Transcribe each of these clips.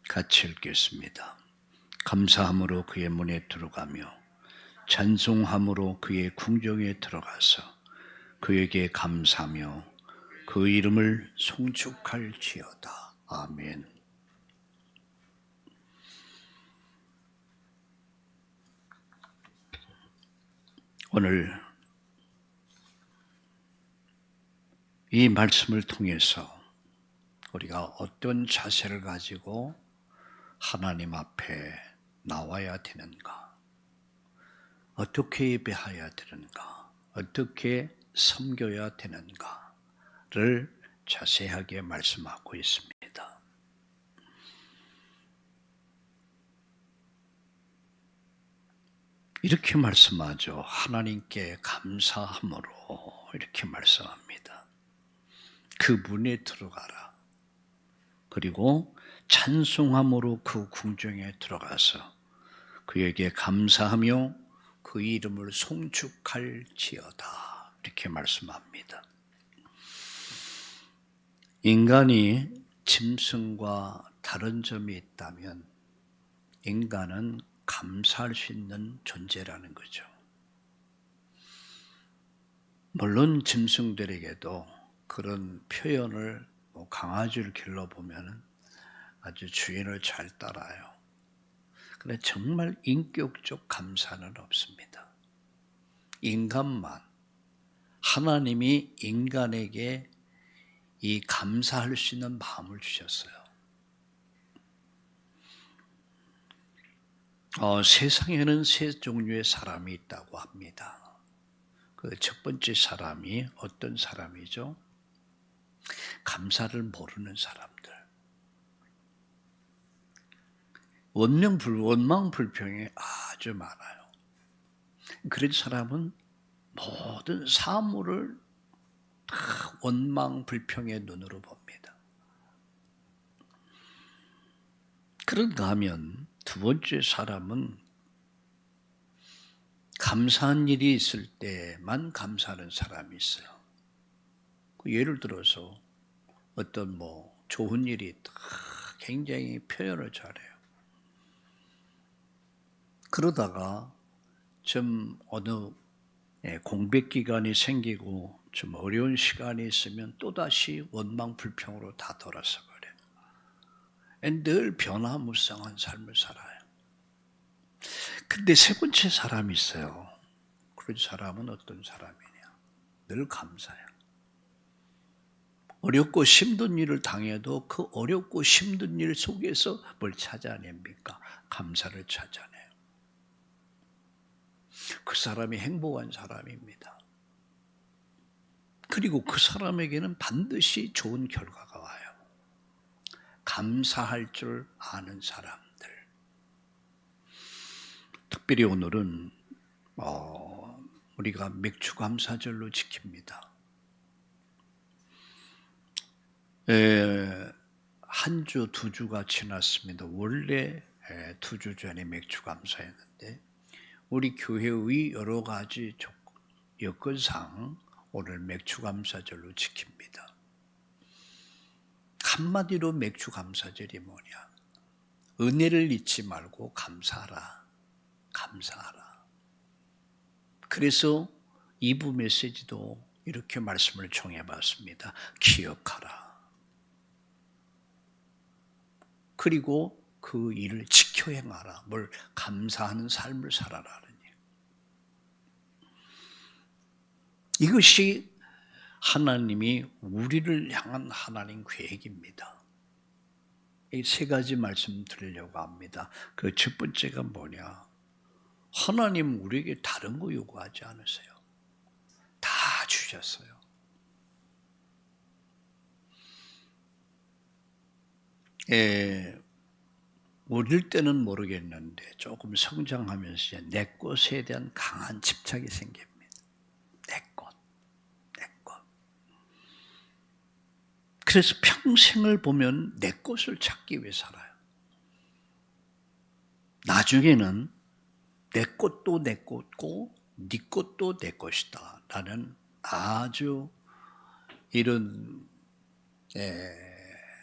같이 읽겠습니다. 감사함으로 그의 문에 들어가며 찬송함으로 그의 궁정에 들어가서 그에게 감사하며 그 이름을 송축할지어다. 아멘. 오늘 이 말씀을 통해서 우리가 어떤 자세를 가지고 하나님 앞에 나와야 되는가, 어떻게 예배해야 되는가, 어떻게 섬겨야 되는가를 자세하게 말씀하고 있습니다. 이렇게 말씀하죠. 하나님께 감사함으로 이렇게 말씀합니다. 그 문에 들어가라. 그리고 찬송함으로 그 궁정에 들어가서 그에게 감사하며 그 이름을 송축할지어다. 이렇게 말씀합니다. 인간이 짐승과 다른 점이 있다면 인간은 감사할 수 있는 존재라는 거죠. 물론 짐승들에게도 그런 표현을 강아지를 길러보면 아주 주인을 잘 따라요. 그런데 정말 인격적 감사는 없습니다. 인간만, 하나님이 인간에게 이 감사할 수 있는 마음을 주셨어요. 세상에는 세 종류의 사람이 있다고 합니다. 그 첫 번째 사람이 어떤 사람이죠? 감사를 모르는 사람들. 원망불평이 아주 많아요. 그런 사람은 모든 사물을 다 원망불평의 눈으로 봅니다. 그런가 하면 두 번째 사람은 감사한 일이 있을 때만 감사하는 사람이 있어요. 예를 들어서 어떤 좋은 일이 있다. 굉장히 표현을 잘해요. 그러다가 좀 어느 공백 기간이 생기고 좀 어려운 시간이 있으면 또다시 원망불평으로 다 돌아서 버려요. 늘 변화무쌍한 삶을 살아요. 근데 세 번째 사람이 있어요. 그런 사람은 어떤 사람이냐? 늘 감사해요. 어렵고 힘든 일을 당해도 그 어렵고 힘든 일 속에서 뭘 찾아냅니까? 감사를 찾아내요. 그 사람이 행복한 사람입니다. 그리고 그 사람에게는 반드시 좋은 결과가 와요. 감사할 줄 아는 사람들. 특별히 오늘은 우리가 맥주감사절로 지킵니다. 한 주, 두 주가 지났습니다. 원래 2주 전에 맥주감사였는데 우리 교회의 여러 가지 여건상 오늘 맥주감사절로 지킵니다. 한마디로 맥주감사절이 뭐냐? 은혜를 잊지 말고 감사하라. 감사하라. 그래서 2부 메시지도 이렇게 말씀을 정해봤습니다. 기억하라. 그리고 그 일을 지켜 행하라. 뭘 감사하는 삶을 살아라는 일. 이것이 하나님이 우리를 향한 하나님 계획입니다. 이 세 가지 말씀 드리려고 합니다. 그 첫 번째가 뭐냐? 하나님 우리에게 다른 거 요구하지 않으세요. 다 주셨어요. 어릴 때는 모르겠는데 조금 성장하면서 내 것에 대한 강한 집착이 생깁니다. 내 것. 그래서 평생을 보면 내 것을 찾기 위해 살아요. 나중에는 내 것도 내 것고 네 것도 내 것이다 라는 아주 이런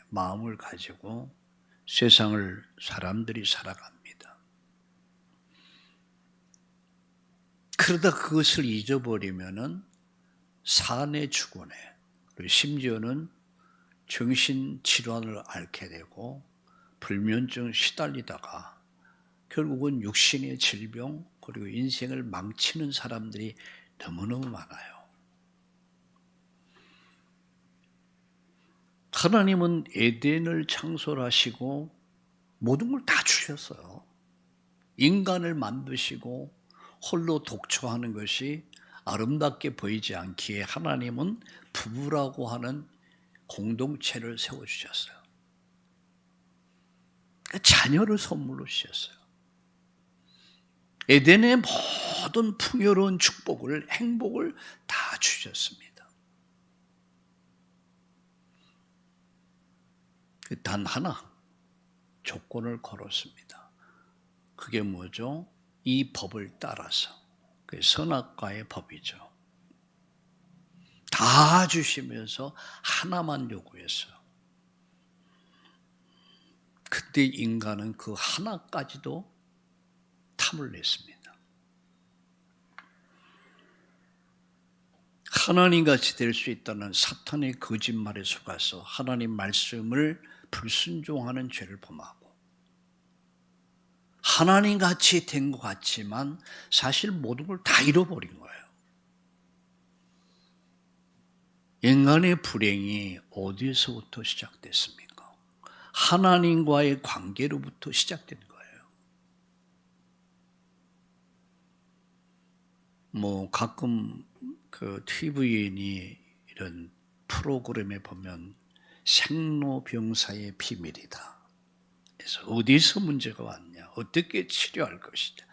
마음을 가지고 세상을 사람들이 살아갑니다. 그러다 그것을 잊어버리면은 산에 죽어내, 그리고 심지어는 정신질환을 앓게 되고 불면증 시달리다가 결국은 육신의 질병 그리고 인생을 망치는 사람들이 너무너무 많아요. 하나님은 에덴을 창설하시고 모든 걸 다 주셨어요. 인간을 만드시고 홀로 독초하는 것이 아름답게 보이지 않기에 하나님은 부부라고 하는 공동체를 세워주셨어요. 자녀를 선물로 주셨어요. 에덴의 모든 풍요로운 축복을, 행복을 다 주셨습니다. 단 하나 조건을 걸었습니다. 그게 뭐죠? 이 법을 따라서. 그게 선악과의 법이죠. 다 주시면서 하나만 요구했어요. 그때 인간은 그 하나까지도 탐을 냈습니다. 하나님같이 될 수 있다는 사탄의 거짓말에 속아서 하나님 말씀을 불순종하는 죄를 범하고 하나님같이 된 것 같지만 사실 모든 걸 다 잃어버린 거예요. 인간의 불행이 어디서부터 시작됐습니까? 하나님과의 관계로부터 시작된 거예요. 가끔 그 TVN이 이런 프로그램에 보면 생로병사의 비밀이다. 그래서 어디서 문제가 왔냐, 어떻게 치료할 것이냐.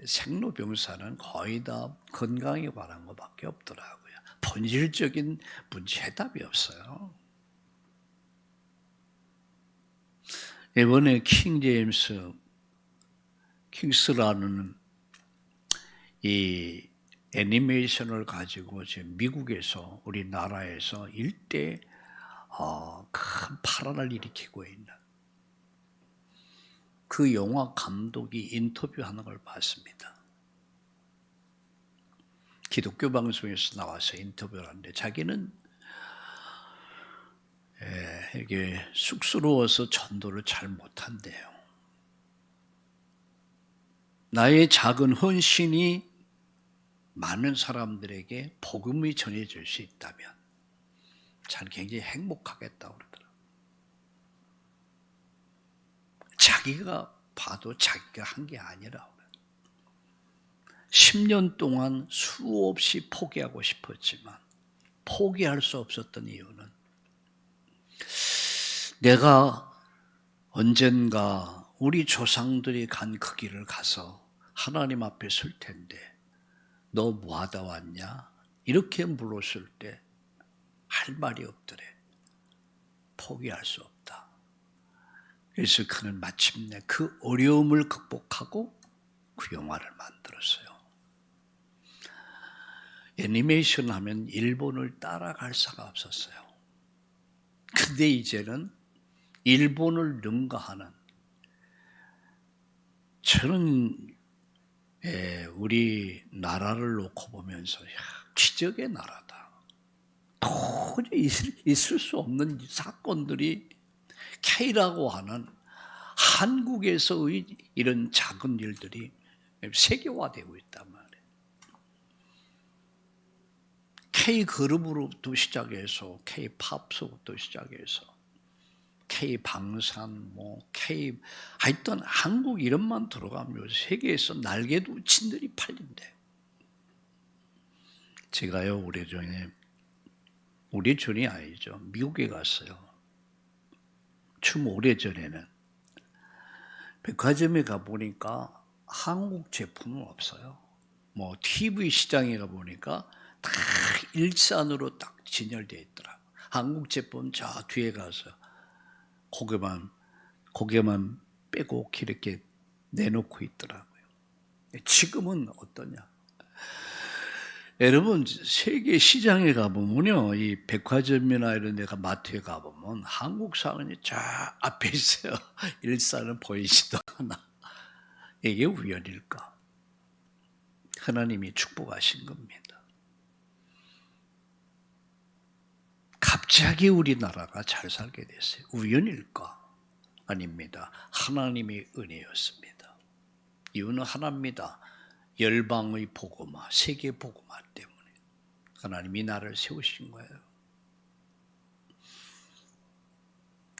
생로병사는 거의 다 건강에 관한 것밖에 없더라고요. 본질적인 문제 해답이 없어요. 이번에 킹스라는 이 애니메이션을 가지고 지금 미국에서 우리나라에서 일대 큰 파란을 일으키고 있는 그 영화 감독이 인터뷰하는 걸 봤습니다. 기독교 방송에서 나와서 인터뷰를 하는데 자기는 이게 쑥스러워서 전도를 잘 못한대요. 나의 작은 헌신이 많은 사람들에게 복음이 전해질 수 있다면 저는 굉장히 행복하겠다고 그러더라고요. 자기가 봐도 자기가 한 게 아니라고 그래요. 10년 동안 수없이 포기하고 싶었지만 포기할 수 없었던 이유는 내가 언젠가 우리 조상들이 간 그 길을 가서 하나님 앞에 설 텐데 너 뭐 하다 왔냐? 이렇게 물었을 때 할 말이 없더래. 포기할 수 없다. 그래서 그는 마침내 그 어려움을 극복하고 그 영화를 만들었어요. 애니메이션 하면 일본을 따라갈 수가 없었어요. 근데 이제는 일본을 능가하는, 저는 우리 나라를 놓고 보면서 기적의 나라다. 도저히 있을 수 없는 사건들이 K라고 하는 한국에서의 이런 작은 일들이 세계화되고 있단 말이에요. K그룹으로부터 시작해서 K팝서부터 시작해서 K방산, 하여튼 한국 이름만 들어가면 세계에서 날개도 친들이 팔린대. 제가요, 오래전이 아니죠. 미국에 갔어요. 좀 오래전에는. 백화점에 가보니까 한국 제품은 없어요. TV 시장에 가보니까 다 일산으로 딱 진열되어 있더라고요. 한국 제품 저 뒤에 가서 고개만 빼고 이렇게 내놓고 있더라고요. 지금은 어떠냐? 여러분 세계 시장에 가보면요, 이 백화점이나 이런 데가 마트에 가보면 한국 사람이 쫙 앞에 있어요. 일산은 보이지도 않아. 이게 우연일까? 하나님이 축복하신 겁니다. 갑자기 우리나라가 잘 살게 됐어요. 우연일까? 아닙니다. 하나님의 은혜였습니다. 이유는 하나입니다. 열방의 복음화, 세계 복음화 때문에 하나님이 나를 세우신 거예요.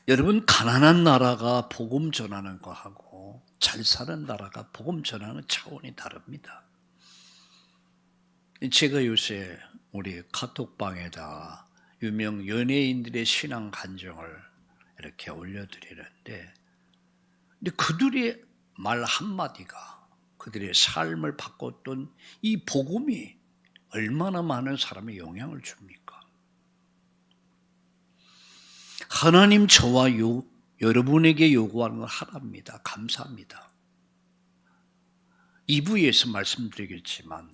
여러분, 가난한 나라가 복음 전하는 거하고 잘 사는 나라가 복음 전하는 차원이 다릅니다. 제가 요새 우리 카톡방에다가 유명 연예인들의 신앙 간증을 이렇게 올려드리는데, 근데 그들의 말 한마디가 그들의 삶을 바꿨던 이 복음이 얼마나 많은 사람에 영향을 줍니까? 하나님 저와 여러분에게 요구하는 건 하나입니다. 감사합니다. 2부에서 말씀드리겠지만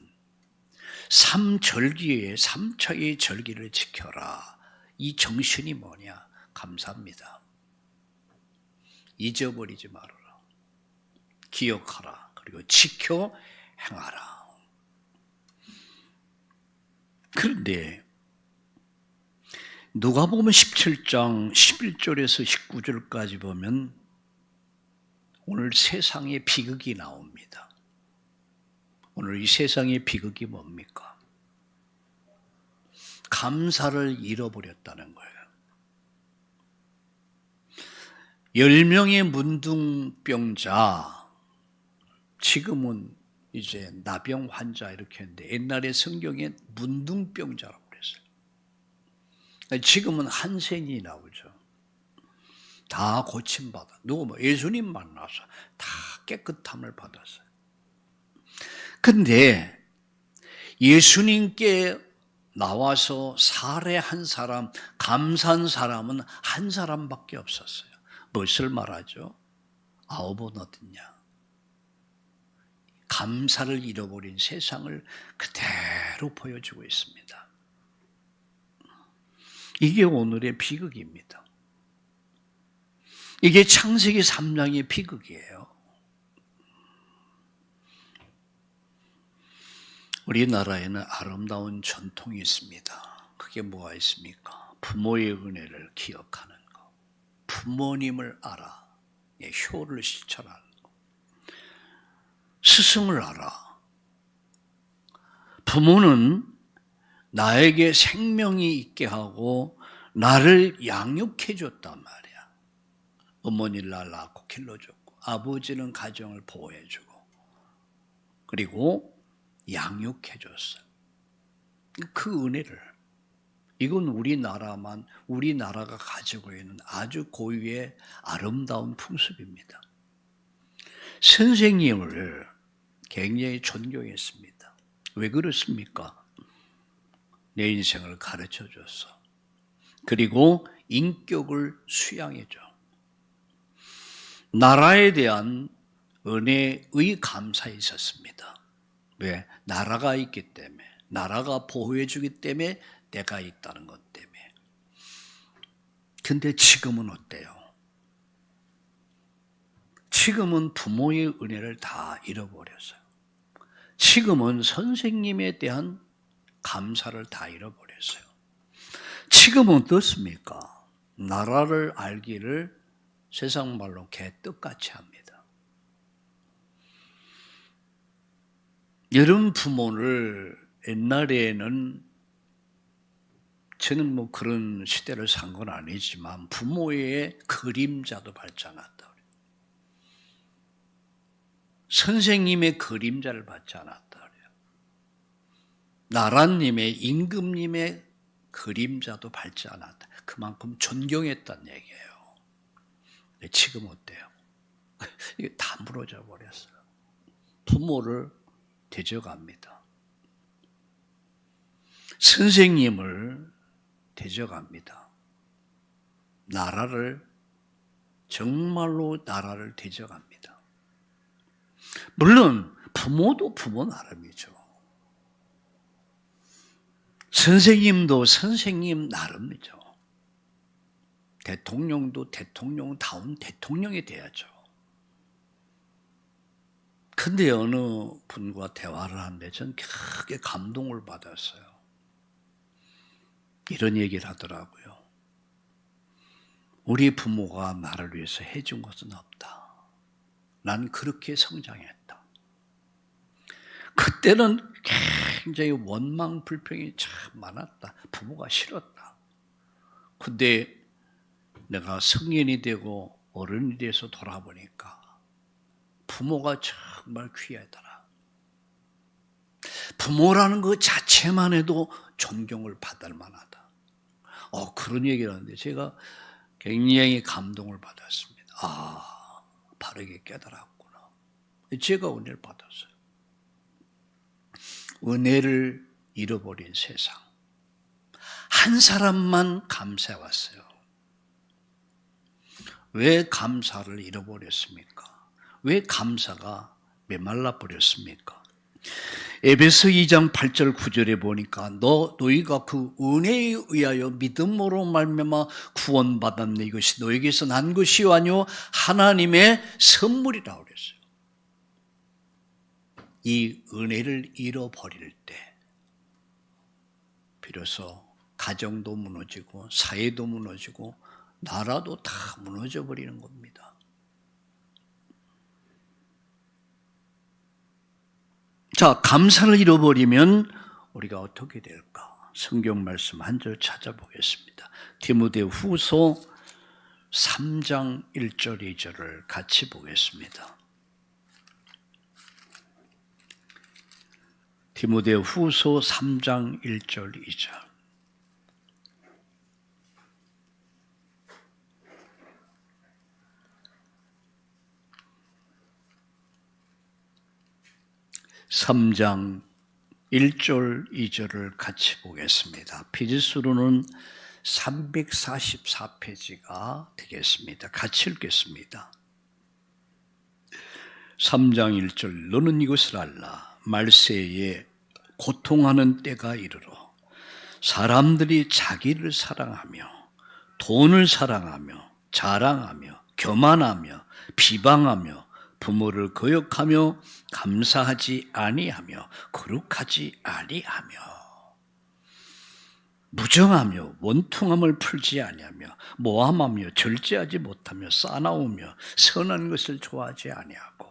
3절기에 3차의 절기를 지켜라. 이 정신이 뭐냐? 감사합니다. 잊어버리지 말아라. 기억하라. 그리고 지켜 행하라. 그런데 누가복음 17장 11절에서 19절까지 보면 오늘 세상의 비극이 나옵니다. 오늘 이 세상의 비극이 뭡니까? 감사를 잃어버렸다는 거예요. 10명의 문둥병자, 지금은 이제 나병 환자 이렇게 했는데 옛날에 성경에 문둥병자라고 그랬어요. 지금은 한센이 나오죠. 다 고침받아. 누구 뭐 예수님 만나서 다 깨끗함을 받았어요. 근데 예수님께 나와서 살해한 사람, 감사한 사람은 한 사람밖에 없었어요. 무엇을 말하죠? 9번 얻었냐? 감사를 잃어버린 세상을 그대로 보여주고 있습니다. 이게 오늘의 비극입니다. 이게 창세기 3장의 비극이에요. 우리나라에는 아름다운 전통이 있습니다. 그게 뭐가 있습니까? 부모의 은혜를 기억하는 것, 부모님을 알아, 효를 실천하는 것, 스승을 알아. 부모는 나에게 생명이 있게 하고 나를 양육해 줬단 말이야. 어머니를 날 낳고 길러줬고, 아버지는 가정을 보호해주고, 그리고 양육해 줬어요. 그 은혜를, 이건 우리나라가 가지고 있는 아주 고유의 아름다운 풍습입니다. 선생님을 굉장히 존경했습니다. 왜 그렇습니까? 내 인생을 가르쳐 줬어. 그리고 인격을 수양해 줘. 나라에 대한 은혜의 감사에 있었습니다. 왜? 나라가 있기 때문에, 나라가 보호해 주기 때문에 내가 있다는 것 때문에. 근데 지금은 어때요? 지금은 부모의 은혜를 다 잃어버렸어요. 지금은 선생님에 대한 감사를 다 잃어버렸어요. 지금은 어떻습니까? 나라를 알기를 세상 말로 개떡같이 합니다. 여러분 부모를 옛날에는, 저는 뭐 그런 시대를 산 건 아니지만 부모의 그림자도 밟지 않았다. 선생님의 그림자를 받지 않았다. 나라님의, 임금님의 그림자도 밟지 않았다. 그만큼 존경했다는 얘기예요. 근데 지금 어때요? 이게 다 무너져 버렸어요. 부모를 대적합니다. 선생님을 대적합니다. 정말로 나라를 대적합니다. 물론 부모도 부모 나름이죠. 선생님도 선생님 나름이죠. 대통령도 대통령다운 대통령이 돼야죠. 근데 어느 분과 대화를 하는데 전 크게 감동을 받았어요. 이런 얘기를 하더라고요. 우리 부모가 나를 위해서 해준 것은 없다. 난 그렇게 성장했다. 그때는 굉장히 원망, 불평이 참 많았다. 부모가 싫었다. 근데 내가 성인이 되고 어른이 돼서 돌아보니까 부모가 정말 귀하더라. 부모라는 것 자체만 해도 존경을 받을 만하다. 그런 얘기를 하는데 제가 굉장히 감동을 받았습니다. 바르게 깨달았구나. 제가 은혜를 받았어요. 은혜를 잃어버린 세상. 한 사람만 감사해왔어요. 왜 감사를 잃어버렸습니까? 왜 감사가 메말라 버렸습니까? 에베소 2장 8절 9절에 보니까 너희가 그 은혜에 의하여 믿음으로 말미암아 구원받았네. 이것이 너에게서 난 것이 아니요 하나님의 선물이라 그랬어요. 이 은혜를 잃어버릴 때 비로소 가정도 무너지고 사회도 무너지고 나라도 다 무너져 버리는 겁니다. 자, 감사를 잃어버리면 우리가 어떻게 될까? 성경 말씀 한 절 찾아보겠습니다. 디모데후서 3장 1절 2절을 같이 보겠습니다. 디모데후서 3장 1절 2절. (3장 1절 2절을) 같이 보겠습니다. 페이지수로는 344페이지가 되겠습니다. 같이 읽겠습니다. 3장 1절. 너는 이것을 알라. 말세에 고통하는 때가 이르러 사람들이 자기를 사랑하며 돈을 사랑하며 자랑하며 교만하며 비방하며 부모를 거역하며 감사하지 아니하며 거룩하지 아니하며 무정하며 원통함을 풀지 아니하며 모함하며 절제하지 못하며 싸나우며 선한 것을 좋아하지 아니하고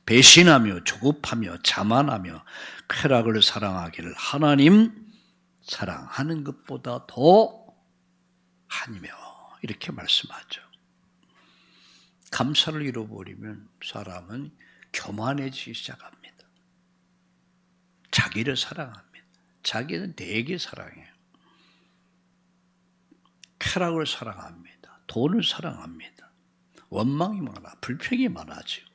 배신하며 조급하며 자만하며 쾌락을 사랑하기를 하나님 사랑하는 것보다 더 하니며 이렇게 말씀하죠. 감사를 잃어버리면 사람은 교만해지기 시작합니다. 자기를 사랑합니다. 자기는 되게 사랑해요. 쾌락을 사랑합니다. 돈을 사랑합니다. 원망이 많아, 불평이 많아지고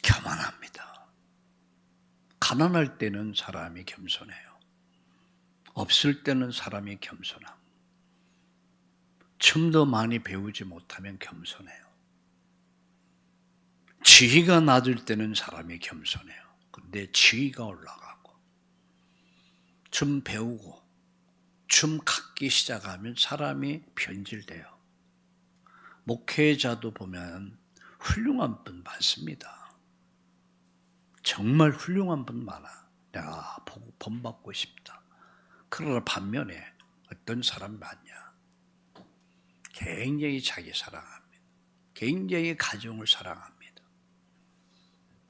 교만합니다. 가난할 때는 사람이 겸손해요. 없을 때는 사람이 겸손하고 좀 더 많이 배우지 못하면 겸손해요. 지위가 낮을 때는 사람이 겸손해요. 근데 지위가 올라가고 좀 배우고 좀 갖기 시작하면 사람이 변질돼요. 목회자도 보면 훌륭한 분 많습니다. 정말 훌륭한 분 많아. 내가 보고 본받고 싶다. 그러나 반면에 어떤 사람 많냐? 굉장히 자기 사랑합니다. 굉장히 가정을 사랑합니다.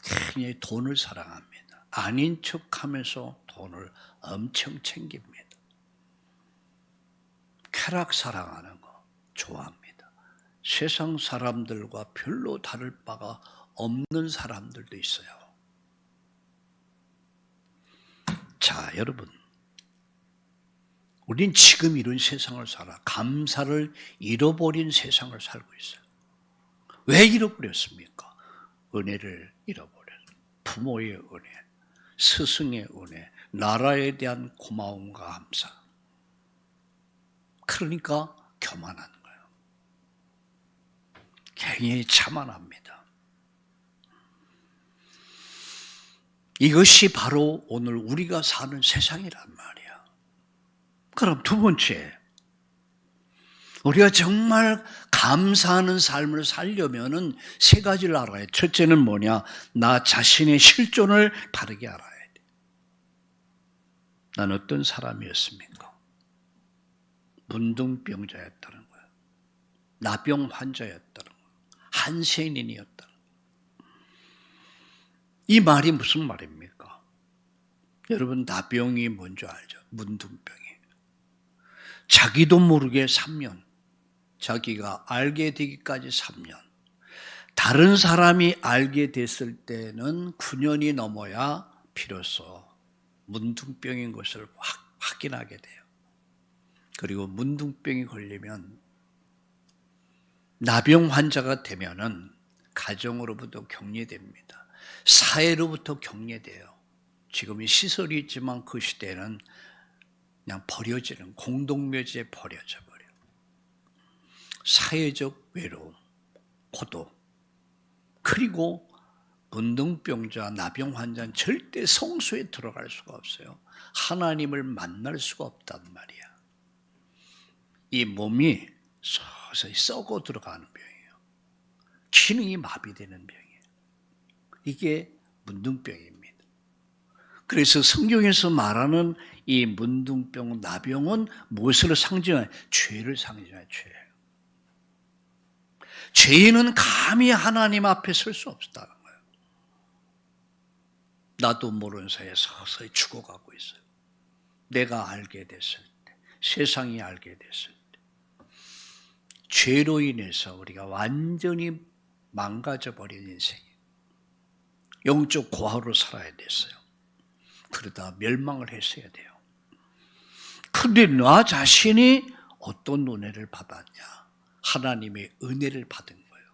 굉장히 돈을 사랑합니다. 아닌 척하면서 돈을 엄청 챙깁니다. 쾌락 사랑하는 거 좋아합니다. 세상 사람들과 별로 다를 바가 없는 사람들도 있어요. 자, 여러분. 우린 지금 이런 세상을 살아 감사를 잃어버린 세상을 살고 있어요. 왜 잃어버렸습니까? 은혜를 잃어버렸어요. 부모의 은혜, 스승의 은혜, 나라에 대한 고마움과 감사. 그러니까 교만한 거예요. 굉장히 자만합니다. 이것이 바로 오늘 우리가 사는 세상이란 말이야. 그럼 두 번째, 우리가 정말 감사하는 삶을 살려면은 세 가지를 알아야 해. 첫째는 뭐냐? 나 자신의 실존을 바르게 알아야 돼. 난 어떤 사람이었습니까? 문둥병자였다는 거야. 나병 환자였다는 거야. 한센인이었다는 거야. 이 말이 무슨 말입니까? 여러분, 나병이 뭔지 알죠? 문둥병이. 자기도 모르게 3년, 자기가 알게 되기까지 3년, 다른 사람이 알게 됐을 때는 9년이 넘어야 비로소 문둥병인 것을 확인하게 돼요. 그리고 문둥병이 걸리면 나병 환자가 되면은 가정으로부터 격리됩니다. 사회로부터 격리돼요. 지금이 시설이 있지만 그 시대는 그냥 버려지는, 공동묘지에 버려져 버려. 사회적 외로움, 고독. 그리고 문둥병자, 나병 환자는 절대 성소에 들어갈 수가 없어요. 하나님을 만날 수가 없단 말이야. 이 몸이 서서히 썩어 들어가는 병이에요. 기능이 마비되는 병이에요. 이게 문둥병입니다. 그래서 성경에서 말하는 이 문둥병, 나병은 무엇을 상징하냐? 죄를 상징하는 죄예요. 죄인은 감히 하나님 앞에 설 수 없다는 거예요. 나도 모르는 사이에 서서히 죽어가고 있어요. 내가 알게 됐을 때, 세상이 알게 됐을 때, 죄로 인해서 우리가 완전히 망가져버린 인생이에요. 영적 고아로 살아야 됐어요. 그러다 멸망을 했어야 돼요. 그런데 나 자신이 어떤 은혜를 받았냐? 하나님의 은혜를 받은 거예요.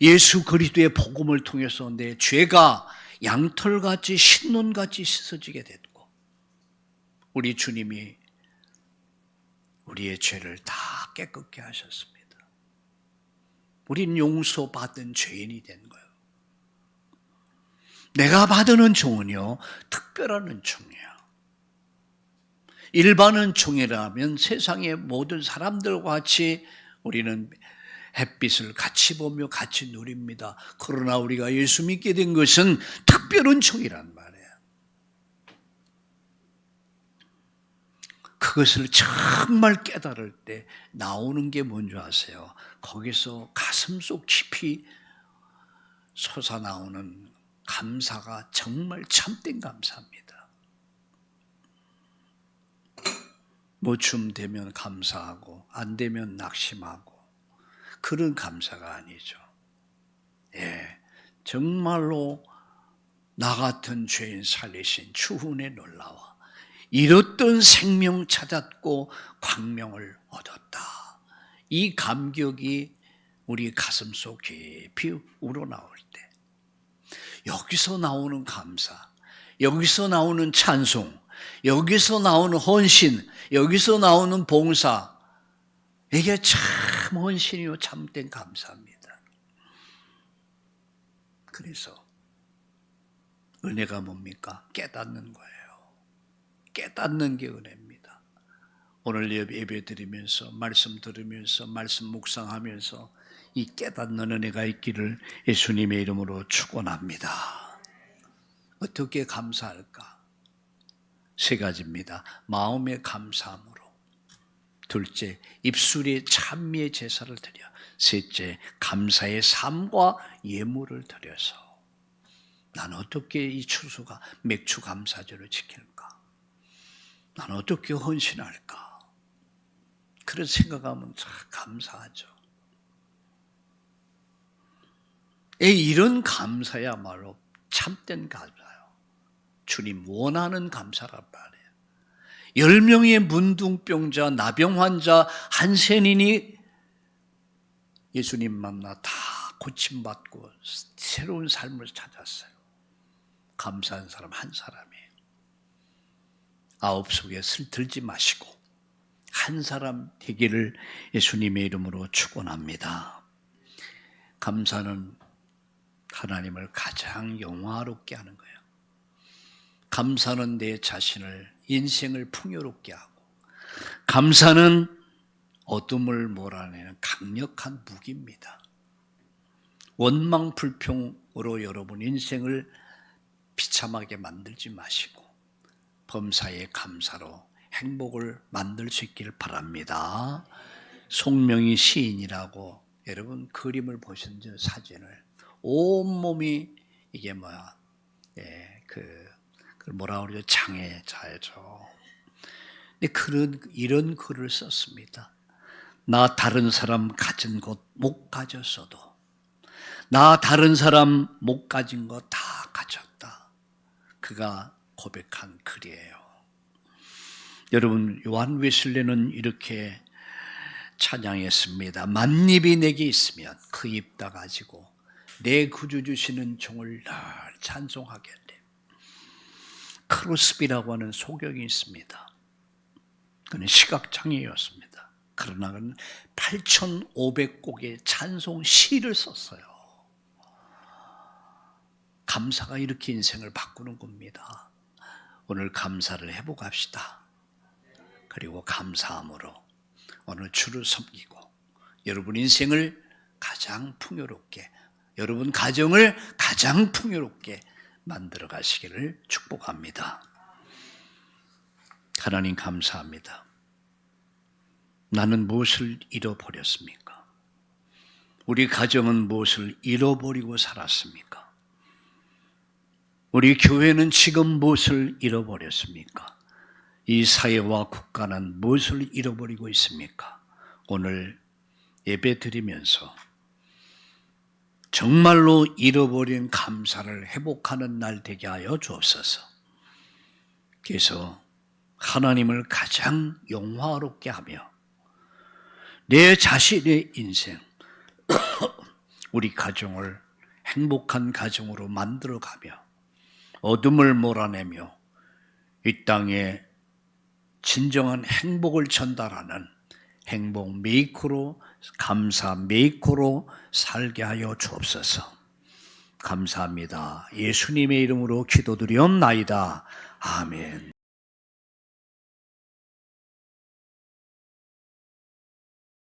예수 그리스도의 복음을 통해서 내 죄가 양털같이 신눈같이 씻어지게 됐고, 우리 주님이 우리의 죄를 다 깨끗게 하셨습니다. 우린 용서받은 죄인이 된 거예요. 내가 받은 은총은요, 특별한 은총이에요. 일반 은총이라면 세상의 모든 사람들과 같이 우리는 햇빛을 같이 보며 같이 누립니다. 그러나 우리가 예수 믿게 된 것은 특별 은총이란 말이에요. 그것을 정말 깨달을 때 나오는 게 뭔지 아세요? 거기서 가슴속 깊이 솟아나오는 감사가 정말 참된 감사입니다. 뭐 좀 되면 감사하고 안 되면 낙심하고 그런 감사가 아니죠. 예, 정말로 나 같은 죄인 살리신 주훈의 놀라와 잃었던 생명 찾았고 광명을 얻었다. 이 감격이 우리 가슴속 깊이 우러나올 때, 여기서 나오는 감사, 여기서 나오는 찬송, 여기서 나오는 헌신, 여기서 나오는 봉사, 이게 참 헌신이요 참된 감사입니다. 그래서 은혜가 뭡니까? 깨닫는 거예요. 깨닫는 게 은혜입니다. 오늘 예배 드리면서, 말씀 들으면서, 말씀 묵상하면서 이 깨닫는 은혜가 있기를 예수님의 이름으로 축원합니다. 어떻게 감사할까? 세 가지입니다. 마음의 감사함으로. 둘째, 입술의 찬미의 제사를 드려. 셋째, 감사의 삶과 예물을 드려서. 난 어떻게 이 추수가 맥주 감사절을 지킬까? 난 어떻게 헌신할까? 그런 생각하면 참 감사하죠. 이런 감사야말로 참된 감사예요. 주님 원하는 감사란 말이에요. 10명의 문둥병자, 나병 환자, 한센인이 예수님 만나 다 고침받고 새로운 삶을 찾았어요. 감사한 사람 한 사람이에요. 아홉 속에 슬 들지 마시고 한 사람 되기를 예수님의 이름으로 축원합니다. 감사는 하나님을 가장 영화롭게 하는 거예요. 감사는 내 자신을, 인생을 풍요롭게 하고, 감사는 어둠을 몰아내는 강력한 무기입니다. 원망 불평으로 여러분 인생을 비참하게 만들지 마시고 범사에 감사로 행복을 만들 수 있길 바랍니다. 송명희 시인이라고 여러분 그림을 보셨죠? 사진을. 온몸이 이게 뭐야? 그 뭐라 그러죠? 장애자죠. 근데 이런 글을 썼습니다. 나 다른 사람 가진 것 못 가졌어도, 나 다른 사람 못 가진 거 다 가졌다. 그가 고백한 글이에요. 여러분, 요한 웨슬리는 이렇게 찬양했습니다. 만입이 내게 있으면 그 입 다 가지고 내 구주 주시는 종을 늘 찬송하겠네. 크로스비라고 하는 소경이 있습니다. 그는 시각장애였습니다. 그러나 그는 8,500곡의 찬송 시를 썼어요. 감사가 이렇게 인생을 바꾸는 겁니다. 오늘 감사를 해보갑시다. 그리고 감사함으로 오늘 주를 섬기고 여러분 인생을 가장 풍요롭게, 여러분 가정을 가장 풍요롭게 만들어 가시기를 축복합니다. 하나님 감사합니다. 나는 무엇을 잃어버렸습니까? 우리 가정은 무엇을 잃어버리고 살았습니까? 우리 교회는 지금 무엇을 잃어버렸습니까? 이 사회와 국가는 무엇을 잃어버리고 있습니까? 오늘 예배 드리면서 정말로 잃어버린 감사를 회복하는 날 되게 하여 주옵소서. 그래서 하나님을 가장 영화롭게 하며 내 자신의 인생, 우리 가정을 행복한 가정으로 만들어가며 어둠을 몰아내며 이 땅에 진정한 행복을 전달하는 행복 메이커로, 감사 메이커로 살게 하여 주옵소서. 감사합니다. 예수님의 이름으로 기도드리옵나이다. 아멘.